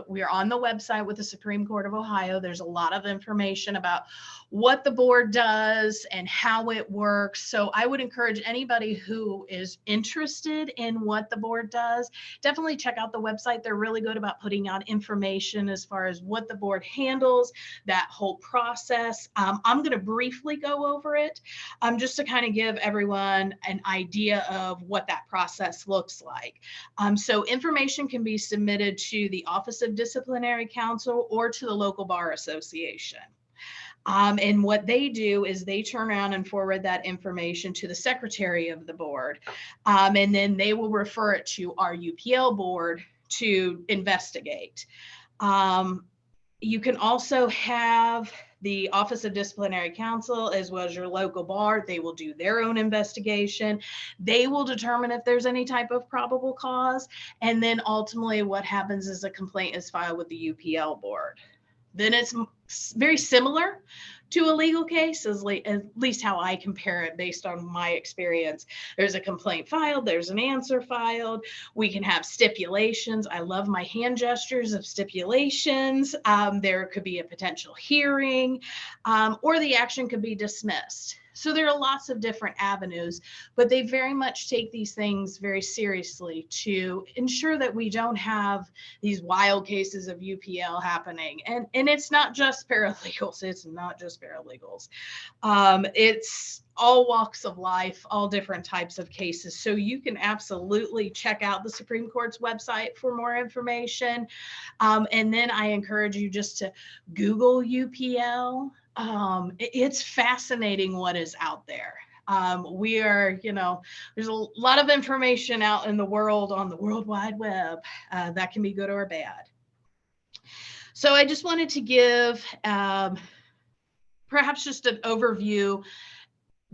we're on the website with the Supreme Court of Ohio. There's a lot of information about what the board does and how it works. So I would encourage anybody who is interested in what the board does, definitely check out the website. They're really good about putting out information as far as what the board handles, that whole process. I'm going to briefly go over it, just to kind of give everyone an idea of what that process looks like. So information can be submitted to the Office of Disciplinary Counsel or to the local bar association. And what they do is they turn around and forward that information to the secretary of the board. And then they will refer it to our UPL board to investigate. You can also have the Office of Disciplinary Counsel as well as your local bar. They will do their own investigation. They will determine if there's any type of probable cause. And then ultimately what happens is a complaint is filed with the UPL board. Then it's very similar to a legal case, at least how I compare it based on my experience. There's a complaint filed, there's an answer filed. We can have stipulations. I love my hand gestures of stipulations. There could be a potential hearing, or the action could be dismissed. So there are lots of different avenues, but they very much take these things very seriously to ensure that we don't have these wild cases of UPL happening. And it's not just paralegals. It's not just paralegals. It's all walks of life, all different types of cases. So you can absolutely check out the Supreme Court's website for more information. And then I encourage you just to Google UPL. It's fascinating what is out there. There's a lot of information out in the world on the World Wide Web that can be good or bad. So I just wanted to give perhaps just an overview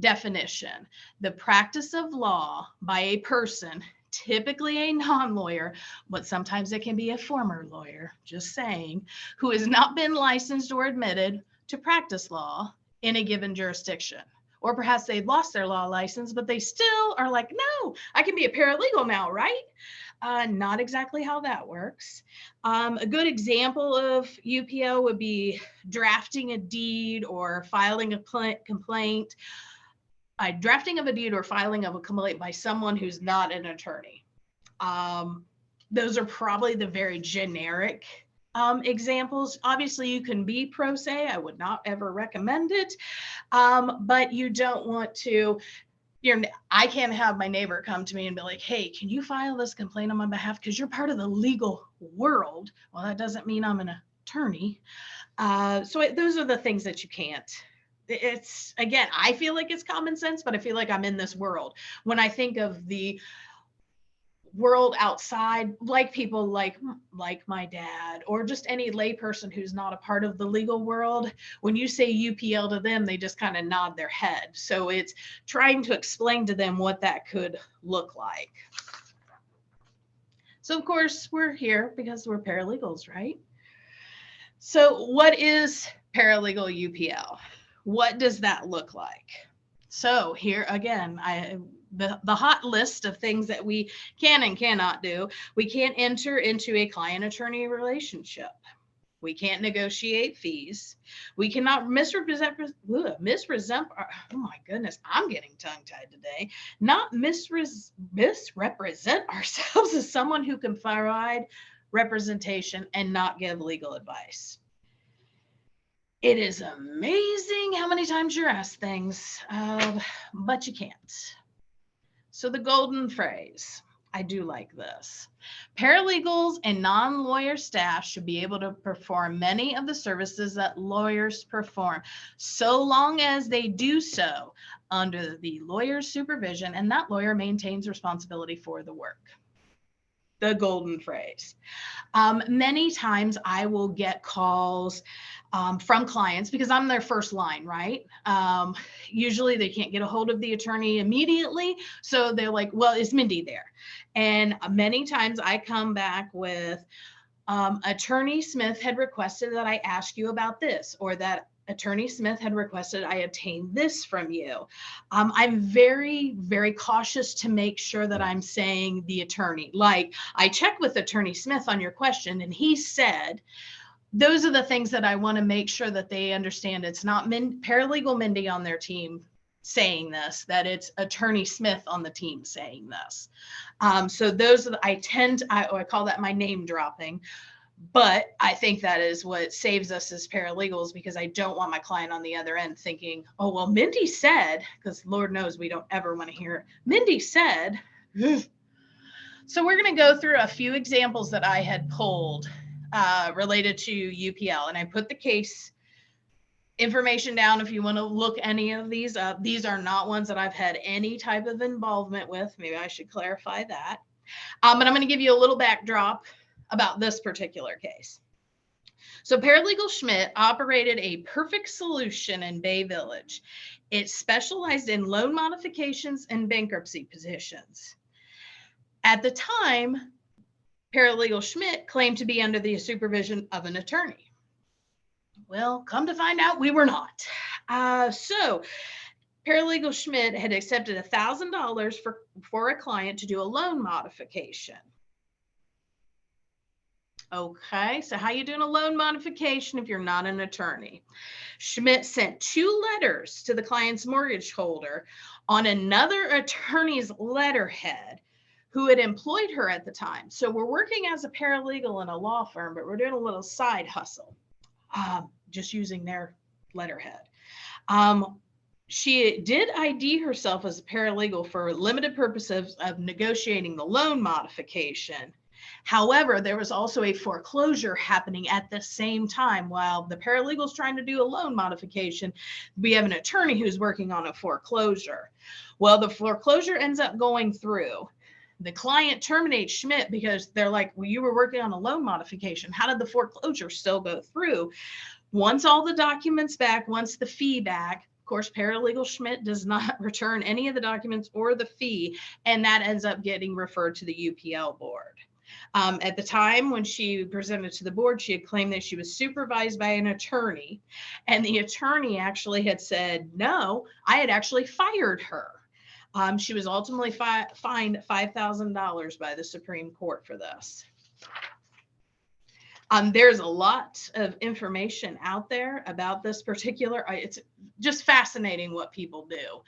definition. The practice of law by a person, typically a non-lawyer, but sometimes it can be a former lawyer, just saying, who has not been licensed or admitted to practice law in a given jurisdiction. Or perhaps they lost their law license, but they still are like, no, I can be a paralegal now, right? Not exactly how that works. A good example of UPL would be drafting a deed or filing a complaint. Drafting of a deed or filing of a complaint by someone who's not an attorney. Those are probably the very generic examples. Obviously, you can be pro se. I would not ever recommend it, but you don't want to. I can't have my neighbor come to me and be like, hey, can you file this complaint on my behalf? Because you're part of the legal world. Well, that doesn't mean I'm an attorney. Those are the things that you can't. It's, again, I feel like it's common sense, but I feel like I'm in this world. When I think of the world outside, like people like my dad, or just any layperson who's not a part of the legal world, when you say UPL to them, they just kind of nod their head. So it's trying to explain to them what that could look like. So of course we're here because we're paralegals, right? So what is paralegal UPL? What does that look like? So here again, the hot list of things that we can and cannot do. We can't enter into a client-attorney relationship. We can't negotiate fees. We cannot misrepresent, oh my goodness, I'm getting tongue-tied today. Not misrepresent ourselves as someone who can provide representation and not give legal advice. It is amazing how many times you're asked things, but you can't. So the golden phrase, I do like this. Paralegals and non-lawyer staff should be able to perform many of the services that lawyers perform, so long as they do so under the lawyer's supervision and that lawyer maintains responsibility for the work. The golden phrase. Many times I will get calls from clients because I'm their first line, right? Usually they can't get a hold of the attorney immediately. So they're like, well, is Mindy there? And many times I come back with, Attorney Smith had requested that I ask you about this, or that Attorney Smith had requested I obtain this from you. I'm very, very cautious to make sure that I'm saying the attorney. Like, I checked with Attorney Smith on your question and he said, those are the things that I want to make sure that they understand. It's not Paralegal Mindy on their team saying this, that it's Attorney Smith on the team saying this. So those are I call that my name dropping. But I think that is what saves us as paralegals, because I don't want my client on the other end thinking, oh, well, Mindy said, because Lord knows we don't ever want to hear Mindy said. So we're going to go through a few examples that I had pulled related to UPL. And I put the case information down if you want to look any of these up. These are not ones that I've had any type of involvement with. Maybe I should clarify that. But I'm going to give you a little backdrop about this particular case. So Paralegal Schmidt operated a perfect solution in Bay Village. It specialized in loan modifications and bankruptcy petitions. At the time, Paralegal Schmidt claimed to be under the supervision of an attorney. Well, come to find out, we were not. So Paralegal Schmidt had accepted $1,000 for a client to do a loan modification. Okay, so how you doing a loan modification if you're not an attorney? Schmidt sent 2 letters to the client's mortgage holder on another attorney's letterhead who had employed her at the time. So we're working as a paralegal in a law firm, but we're doing a little side hustle, just using their letterhead. She did ID herself as a paralegal for limited purposes of negotiating the loan modification. However, there was also a foreclosure happening at the same time. While the paralegal's trying to do a loan modification, we have an attorney who's working on a foreclosure. Well, the foreclosure ends up going through. The client terminates Schmidt because they're like, well, you were working on a loan modification. How did the foreclosure still go through? Once all the documents back, once the fee back, of course, Paralegal Schmidt does not return any of the documents or the fee, and that ends up getting referred to the UPL board. At the time when she presented to the board, she had claimed that she was supervised by an attorney, and the attorney actually had said, no, I had actually fired her. She was ultimately fined $5,000 by the Supreme Court for this. There's a lot of information out there about this particular, it's just fascinating what people do.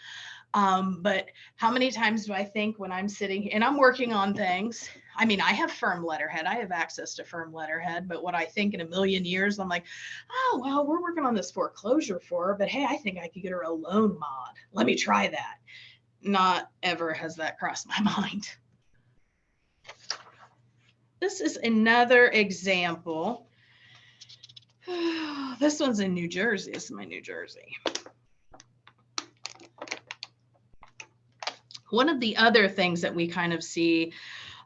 But how many times do I think when I'm sitting and I'm working on things, I mean, I have firm letterhead. I have access to firm letterhead, but what I think in a million years, I'm like, oh, well, we're working on this foreclosure for her, but hey, I think I could get her a loan mod. Let me try that. Not ever has that crossed my mind. This is another example. This one's in New Jersey. This is my New Jersey. One of the other things that we kind of see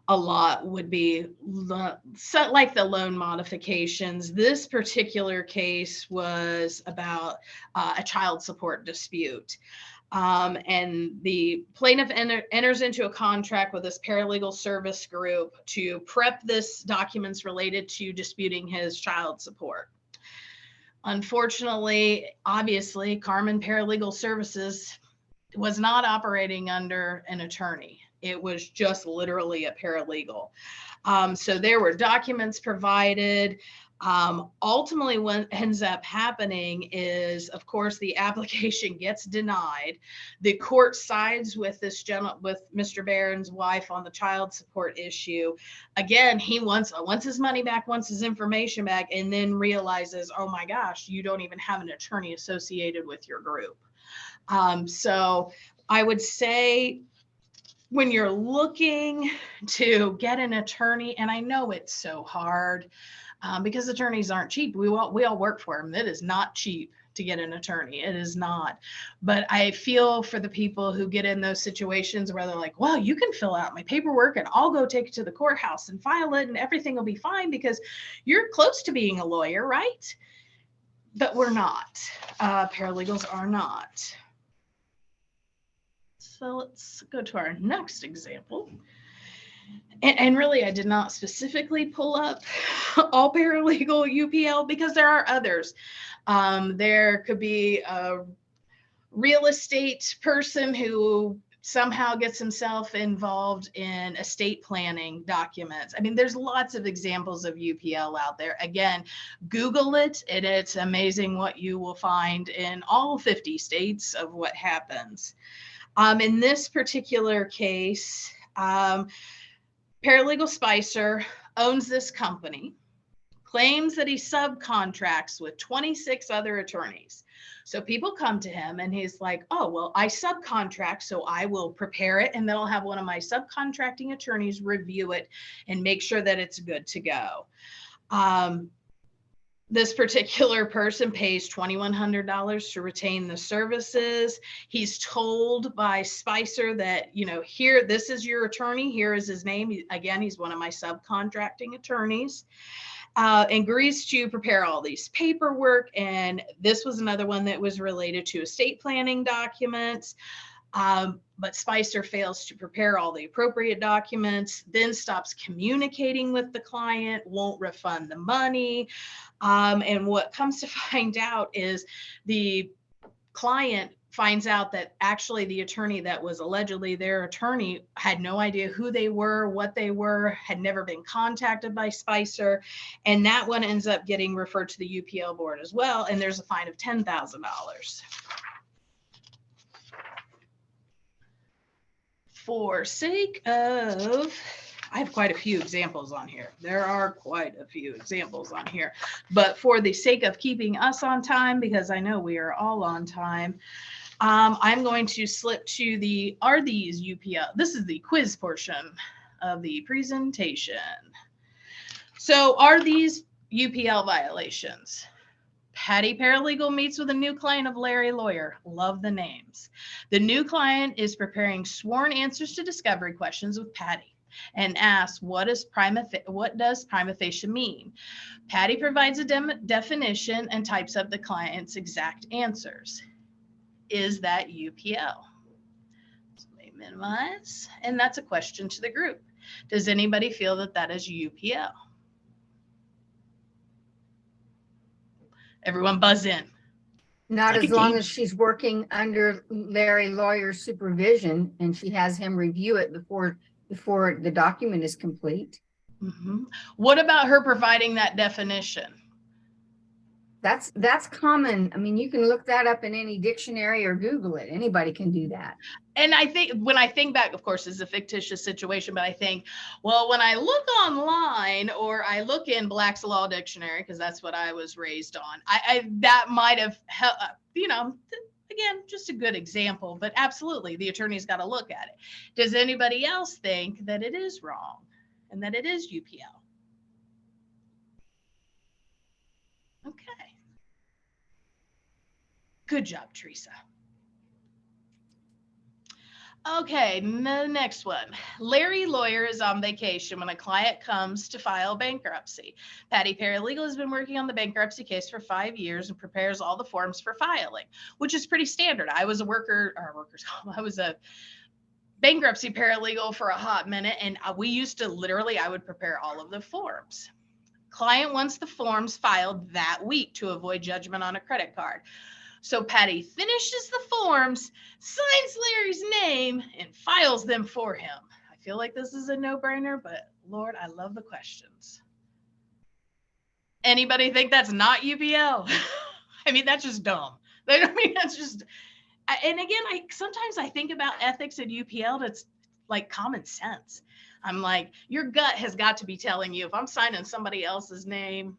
a lot would be like the loan modifications. This particular case was about a child support dispute. And the plaintiff enters into a contract with this paralegal service group to prep this documents related to disputing his child support. Unfortunately, obviously, Carmen Paralegal Services was not operating under an attorney. It was just literally a paralegal. So there were documents provided. Ultimately, what ends up happening is, of course, the application gets denied. The court sides with this with Mr. Barron's wife on the child support issue. Again, he wants his money back, wants his information back, and then realizes, oh my gosh, you don't even have an attorney associated with your group. So I would say, when you're looking to get an attorney, and I know it's so hard because attorneys aren't cheap. We all work for them. It is not cheap to get an attorney. It is not. But I feel for the people who get in those situations where they're like, well, you can fill out my paperwork and I'll go take it to the courthouse and file it and everything will be fine because you're close to being a lawyer, right? But we're not. Paralegals are not. So let's go to our next example. And really, I did not specifically pull up all paralegal UPL because there are others. There could be a real estate person who somehow gets himself involved in estate planning documents. I mean, there's lots of examples of UPL out there. Again, Google it, and it's amazing what you will find in all 50 states of what happens. In this particular case, Paralegal Spicer owns this company, claims that he subcontracts with 26 other attorneys. So people come to him and he's like, oh, well, I subcontract, so I will prepare it and then I'll have one of my subcontracting attorneys review it and make sure that it's good to go. This particular person pays $2,100 to retain the services. He's told by Spicer that, you know, here, this is your attorney. Here is his name. Again, he's one of my subcontracting attorneys. Agrees to prepare all these paperwork. And this was another one that was related to estate planning documents. But Spicer fails to prepare all the appropriate documents, then stops communicating with the client, won't refund the money. And what comes to find out is the client finds out that actually the attorney that was allegedly their attorney had no idea who they were, what they were, had never been contacted by Spicer. And that one ends up getting referred to the UPL board as well. And there's a fine of $10,000. For sake of, I have quite a few examples on here. There are quite a few examples on here, but for the sake of keeping us on time, because I know we are all on time, I'm going to slip to the, are these UPL? This is the quiz portion of the presentation. So are these UPL violations? Patty Paralegal meets with a new client of Larry Lawyer. Love the names. The new client is preparing sworn answers to discovery questions with Patty and asks, what does prima facie mean? Patty provides a definition and types up the client's exact answers. Is that UPL? So let me minimize. And that's a question to the group. Does anybody feel that that is UPL? Everyone buzz in. Not Like as a long game. as she's working under Larry Lawyer's supervision and she has him review it before the document is complete. Mm-hmm. What about her providing that definition? That's common. I mean, you can look that up in any dictionary or Google it. Anybody can do that. And I think when I think back, of course, it's a fictitious situation, but I think, well, when I look online or I look in Black's Law Dictionary, because that's what I was raised on, I that might have helped, you know, again, just a good example, but absolutely, the attorney's got to look at it. Does anybody else think that it is wrong and that it is UPL? Okay. Good job, Teresa. Okay, the next one. Larry Lawyer is on vacation when a client comes to file bankruptcy. Patty Paralegal has been working on the bankruptcy case for 5 years and prepares all the forms for filing, which is pretty standard. I was a I was a bankruptcy paralegal for a hot minute, and we used to literally, I would prepare all of the forms. Client wants the forms filed that week to avoid judgment on a credit card. So Patty finishes the forms, signs Larry's name, and files them for him. I feel like this is a no-brainer, but Lord, I love the questions. Anybody think that's not UPL? I mean, that's just dumb. I mean, that's just, and again, sometimes I think about ethics at UPL, that's like common sense. I'm like, your gut has got to be telling you if I'm signing somebody else's name.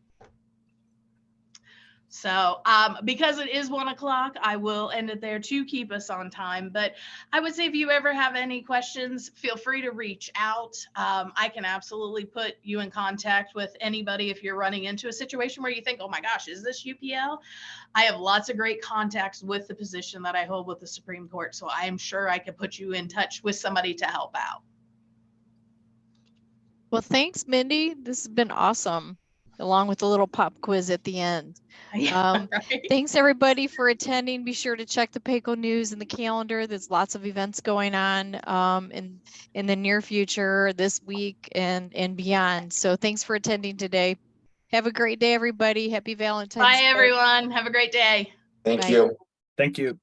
So because it is 1 o'clock, I will end it there to keep us on time. But I would say if you ever have any questions, feel free to reach out. I can absolutely put you in contact with anybody if you're running into a situation where you think, oh my gosh, is this UPL? I have lots of great contacts with the position that I hold with the Supreme Court. So I am sure I could put you in touch with somebody to help out. Well, thanks, Mindy. This has been awesome, along with the little pop quiz at the end. Yeah, right? Thanks everybody for attending. Be sure to check the PAYCO news and the calendar. There's lots of events going on in the near future, this week and beyond. So thanks for attending today. Have a great day, everybody. Happy Valentine's Day. Bye, everyone. Have a great day. Thank Bye. you. Thank you.